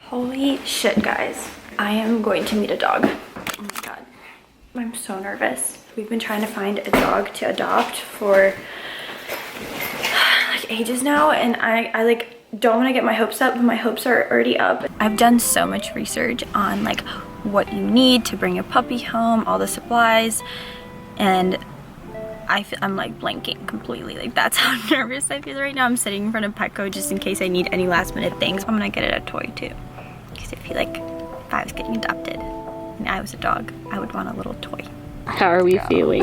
Holy shit, guys. I am going to meet a dog. Oh my god. I'm so nervous. We've been trying to find a dog to adopt for like ages now, and I like don't want to get my hopes up, but my hopes are already up. I've done so much research on like what you need to bring a puppy home, all the supplies, and I'm like blanking completely. Like that's how nervous I feel right now. I'm sitting in front of Petco just in case I need any last minute things. I'm gonna get it a toy too. Because I feel like if I was getting adopted and I was a dog, I would want a little toy. How are we feeling?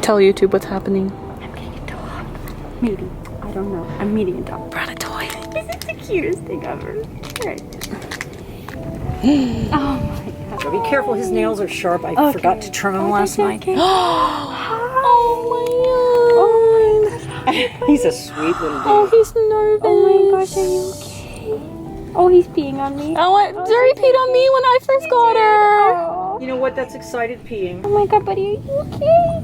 Tell YouTube what's happening. I'm getting a dog. Maybe. I don't know. I'm meeting a dog. Brought a toy. This is the cutest thing ever. Right. Oh my god. So be careful, his nails are sharp. I forgot to trim them last night. Okay. Oh my god. He's a sweet little dude. Oh, he's nervous. Oh my gosh, are you okay? Oh, he's peeing on me. Oh, what? Zuri peed on me when I first got her. Oh. You know what? That's excited peeing. Oh my god, buddy, are you okay?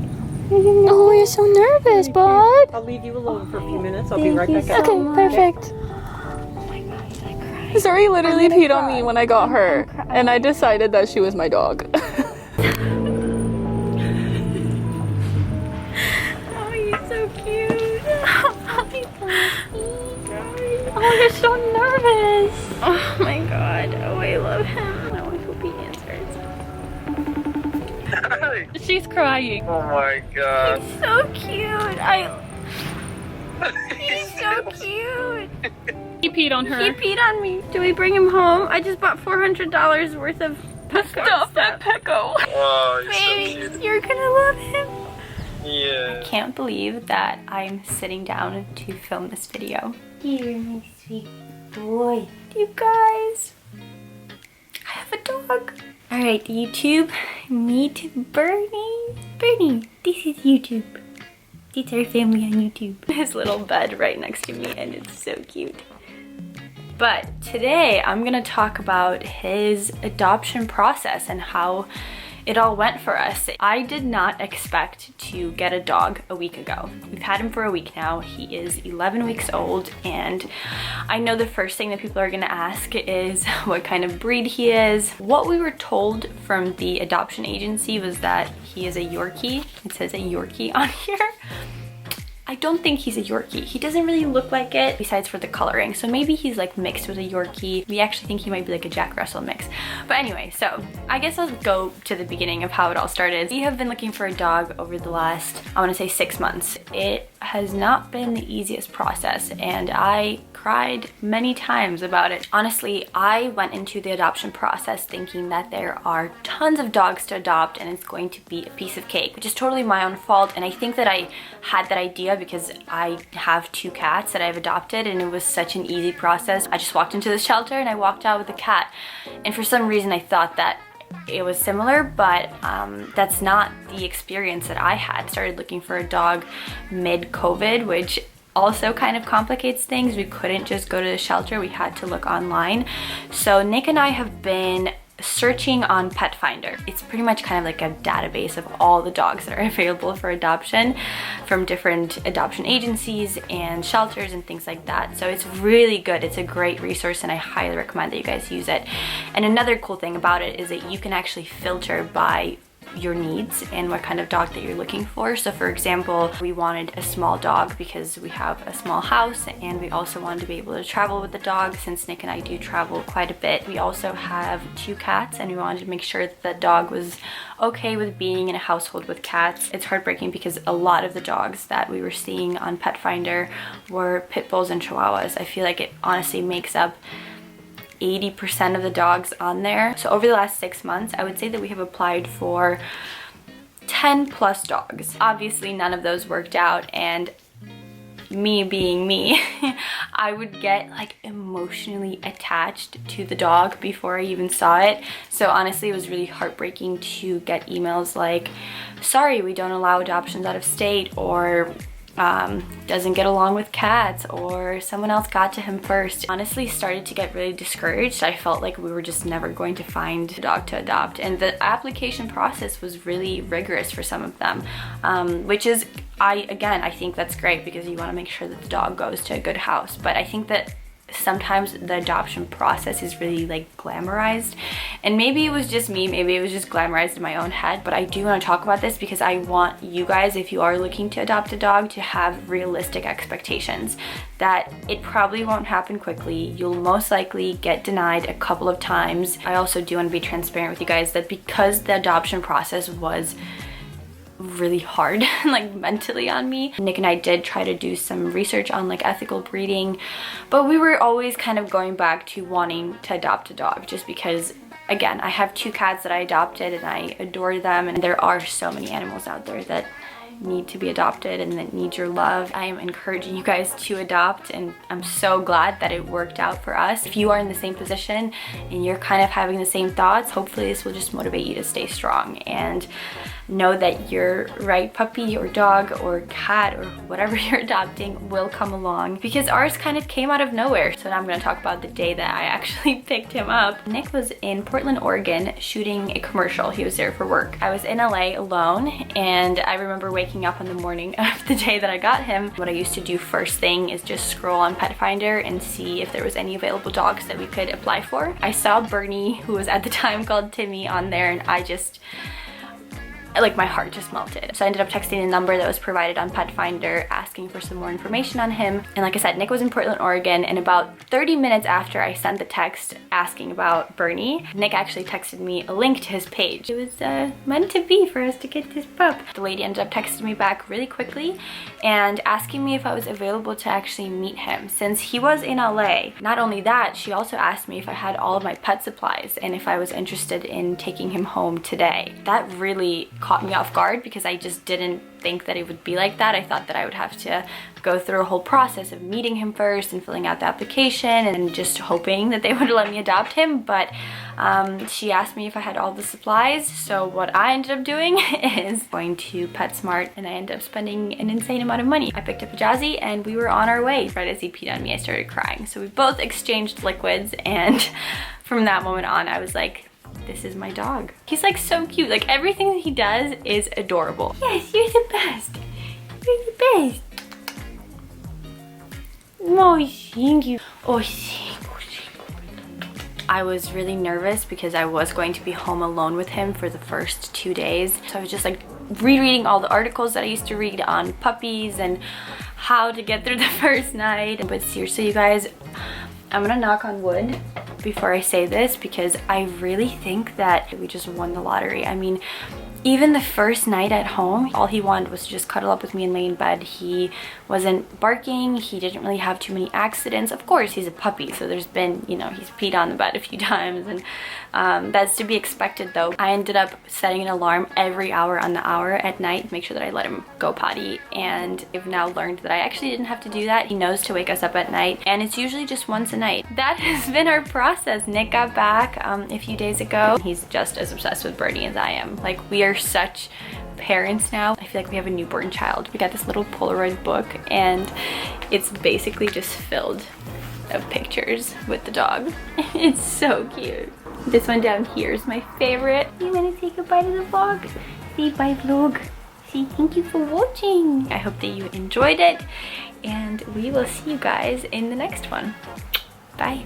Oh, you're so nervous, bud. I'll leave you alone for a few minutes. I'll be right back so out. Okay, much. perfect. Oh my god, he's like crying. Zuri literally I'm gonna peed on cry. me when I got her, and I decided that she was my dog. Oh, he's so cute. Oh, you're so nervous. Oh my god. Oh, I love him. Oh, I hope he answers. She's crying. Oh my god. He's so cute. He's so cute. He peed on her. He peed on me. Do we bring him home? I just bought $400 worth of Stuff at Petco. Oh, you're so Baby, cute. you're gonna love him. Yeah. Can't believe that I'm sitting down to film this video. You're my sweet boy. You guys, I have a dog. All right, YouTube, meet Bernie. Bernie, this is YouTube. This is our family on YouTube. His little bed right next to me, and it's so cute. But today I'm gonna talk about his adoption process and how it all went for us. I did not expect to get a dog a week ago. We've had him for a week now. He is 11 weeks old, and I know the first thing that people are gonna ask is what kind of breed he is. What we were told from the adoption agency was that he is a Yorkie. It says a Yorkie on here. I don't think he's a Yorkie. He doesn't really look like it besides for the coloring. So maybe he's like mixed with a Yorkie. We actually think he might be like a Jack Russell mix. But anyway, so I guess I'll go to the beginning of how it all started. We have been looking for a dog over the last, I wanna say 6 months. It has not been the easiest process, and I cried many times about it. Honestly, I went into the adoption process thinking that there are tons of dogs to adopt and it's going to be a piece of cake, which is totally my own fault. And I think that I had that idea because I have 2 cats that I've adopted, and it was such an easy process. I just walked into the shelter and I walked out with a cat. And for some reason I thought that it was similar, but that's not the experience that I had. Started looking for a dog mid-COVID, which also kind of complicates things. We couldn't just go to the shelter, we had to look online. So Nick and I have been searching on Pet Finder. It's pretty much kind of like a database of all the dogs that are available for adoption from different adoption agencies and shelters and things like that. So it's really good. It's a great resource, and I highly recommend that you guys use it. And another cool thing about it is that you can actually filter by your needs and what kind of dog that you're looking for. So for example, we wanted a small dog because we have a small house, and we also wanted to be able to travel with the dog since Nick and I do travel quite a bit. We also have 2 cats, and we wanted to make sure that the dog was okay with being in a household with cats. It's heartbreaking because a lot of the dogs that we were seeing on Pet Finder were pit bulls and chihuahuas. I feel like it honestly makes up 80% of the dogs on there. So over the last 6 months, I would say that we have applied for 10 plus dogs. Obviously none of those worked out, and me being me, I would get like emotionally attached to the dog before I even saw it. So honestly, it was really heartbreaking to get emails like, sorry, we don't allow adoptions out of state, or doesn't get along with cats, or someone else got to him first. Honestly, started to get really discouraged. I felt like we were just never going to find a dog to adopt, and the application process was really rigorous for some of them, which is, I think that's great because you want to make sure that the dog goes to a good house. But I think that sometimes the adoption process is really like glamorized, and maybe it was just me, maybe it was just glamorized in my own head, but I do want to talk about this because I want you guys, if you are looking to adopt a dog, to have realistic expectations that it probably won't happen quickly. You'll most likely get denied a couple of times. I also do want to be transparent with you guys that because the adoption process was really hard like mentally on me, Nick and I did try to do some research on like ethical breeding, but we were always kind of going back to wanting to adopt a dog just because, again, I have 2 cats that I adopted and I adore them, and there are so many animals out there that need to be adopted and that need your love. I am encouraging you guys to adopt, and I'm so glad that it worked out for us. If you are in the same position and you're kind of having the same thoughts, hopefully this will just motivate you to stay strong and know that your right puppy or dog or cat or whatever you're adopting will come along, because ours kind of came out of nowhere. So now I'm going to talk about the day that I actually picked him up. Nick was in Portland, Oregon shooting a commercial. He was there for work. I was in LA alone, and I remember waking up on the morning of the day that I got him. What I used to do first thing is just scroll on Pet Finder and see if there was any available dogs that we could apply for. I saw Bernie, who was at the time called Timmy, on there, and I just, like, my heart just melted. So I ended up texting a number that was provided on Pet Finder asking for some more information on him. And like I said, Nick was in Portland, Oregon, and about 30 minutes after I sent the text asking about Bernie, Nick actually texted me a link to his page. It was meant to be for us to get this pup. The lady ended up texting me back really quickly and asking me if I was available to actually meet him since he was in LA. Not only that, she also asked me if I had all of my pet supplies and if I was interested in taking him home today. That really caught me off guard because I just didn't think that it would be like that. I thought that I would have to go through a whole process of meeting him first and filling out the application and just hoping that they would let me adopt him, but she asked me if I had all the supplies. So what I ended up doing is going to PetSmart, and I ended up spending an insane amount of money. I picked up a Jazzy and we were on our way. Right as he peed on me, I started crying. So we both exchanged liquids, and from that moment on, I was like, this is my dog. He's like so cute. Like everything that he does is adorable. Yes, you're the best. You're the best. Oh, thank you. Oh, thank you. I was really nervous because I was going to be home alone with him for the first 2 days. So I was just like rereading all the articles that I used to read on puppies and how to get through the first night. But seriously, you guys, I'm gonna knock on wood before I say this because I really think that we just won the lottery. I mean, even the first night at home, all he wanted was to just cuddle up with me and lay in bed. He wasn't barking. He didn't really have too many accidents. Of course, he's a puppy, so there's been, you know, he's peed on the bed a few times, and that's to be expected though. I ended up setting an alarm every hour on the hour at night to make sure that I let him go potty, and I've now learned that I actually didn't have to do that. He knows to wake us up at night, and it's usually just once a night. That has been our process. Nick got back a few days ago. He's just as obsessed with Bernie as I am. Like, we are such parents now. I feel like we have a newborn child. We got this little Polaroid book, and it's basically just filled of pictures with the dog. It's so cute. This one down here is my favorite. You want to say goodbye to the vlog? Say bye vlog. Say thank you for watching. I hope that you enjoyed it, and we will see you guys in the next one. Bye.